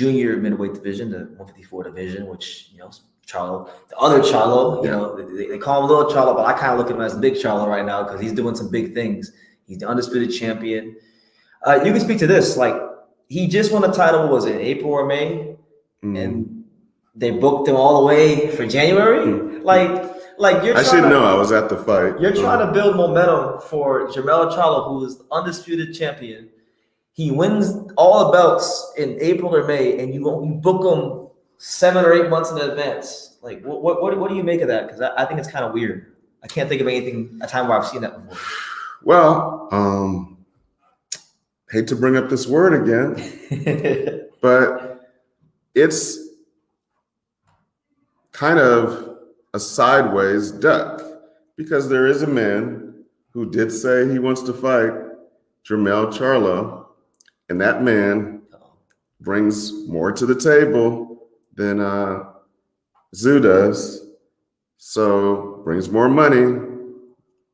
junior middleweight division, the 154 division, which, Charlo, the other Charlo, they call him Little Charlo, but I kind of look at him as Big Charlo right now because he's doing some big things. He's the undisputed champion. You can speak to this. Like, he just won the title, was it April or May? And they booked him all the way for January? Like you're I should know. I was at the fight. You're trying to build momentum for Jermell Charlo, who is the undisputed champion. He wins all the belts in April or May, and you book him 7 or 8 months in advance. Like, what do you make of that? Because I think it's kind of weird. I can't think of a time where I've seen that before. Well, hate to bring up this word again, but it's kind of a sideways duck, because there is a man who did say he wants to fight Jermell Charlo, and that man brings more to the table than Zoo does. So brings more money,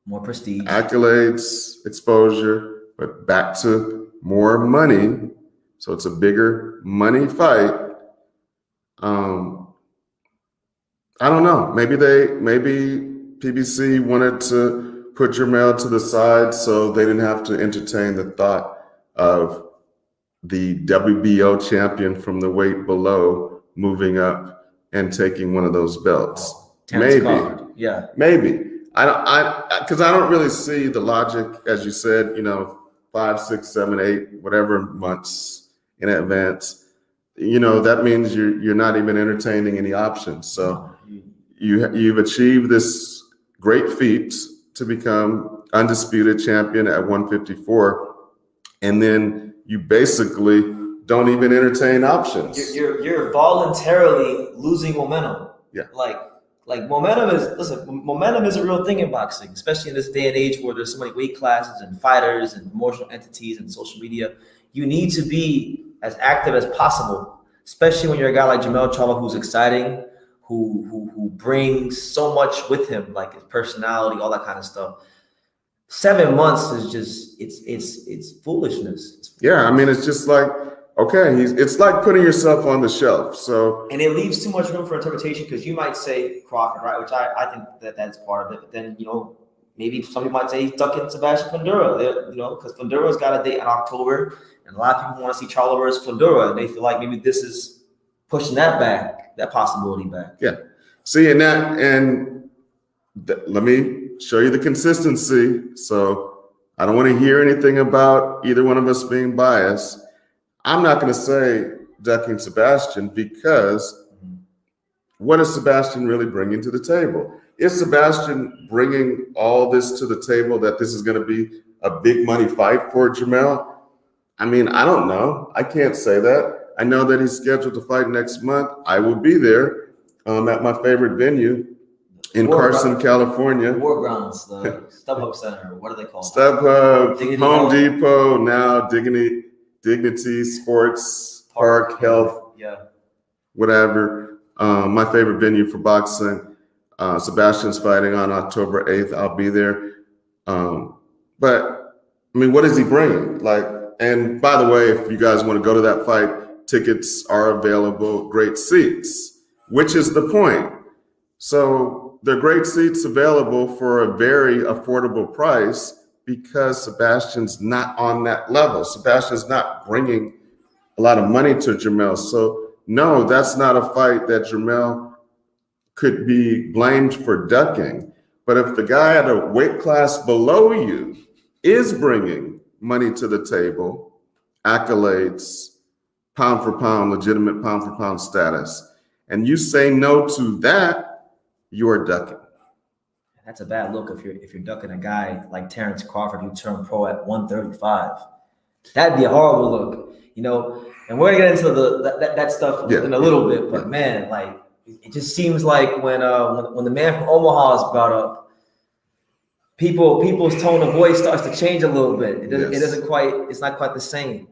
more prestige, accolades, exposure, but back to more money. So it's a bigger money fight. I don't know. Maybe PBC wanted to put Jermell to the side so they didn't have to entertain the thought of the WBO champion from the weight below moving up and taking one of those belts. Terence Crawford. Yeah. Maybe. Because I don't really see the logic, as you said, 5, 6, 7, 8, whatever months in advance. That means you're not even entertaining any options. So you've achieved this great feat to become undisputed champion at 154, and then you basically don't even entertain options. You're voluntarily losing momentum. Yeah. Like momentum is a real thing in boxing, especially in this day and age where there's so many weight classes and fighters and promotional entities and social media. You need to be as active as possible, especially when you're a guy like Jermell Charlo, who's exciting, who brings so much with him, like his personality, all that kind of stuff. 7 months is just it's foolishness. Yeah, I mean, it's just like, okay, it's like putting yourself on the shelf. So, and it leaves too much room for interpretation, because you might say Crawford, right? Which I think that's part of it. But then, maybe some people might say he's ducking Sebastian Fundora, because Fundura's got a date in October, and a lot of people want to see Charlo versus Fundora, and they feel like maybe this is pushing that possibility back. Yeah. See, let me show you the consistency. So I don't want to hear anything about either one of us being biased. I'm not going to say ducking Sebastian, because what is Sebastian really bringing to the table? Is Sebastian bringing all this to the table, that this is going to be a big money fight for Jermell? I mean, I don't know. I can't say that. I know that he's scheduled to fight next month. I will be there at my favorite venue in Carson, California. War Grounds, the StubHub Center. What do they call it? StubHub, Home Depot, now Dignity Sports Park Health, whatever. My favorite venue for boxing. Sebastian's fighting on October 8th. I'll be there. But I mean, what is he bringing? And by the way, if you guys want to go to that fight, tickets are available, great seats, which is the point. So there are great seats available for a very affordable price, because Sebastian's not on that level. Sebastian's not bringing a lot of money to Jermell. So no, that's not a fight that Jermell could be blamed for ducking. But if the guy at a weight class below you is bringing money to the table, accolades, pound for pound, legitimate pound for pound status, and you say no to that, you are ducking. That's a bad look if you're ducking a guy like Terence Crawford, who turned pro at 135. That'd be a horrible look, And we're gonna get into that stuff in a little bit, but man, it just seems like when the man from Omaha is brought up, people's tone of voice starts to change a little bit. It's not quite the same.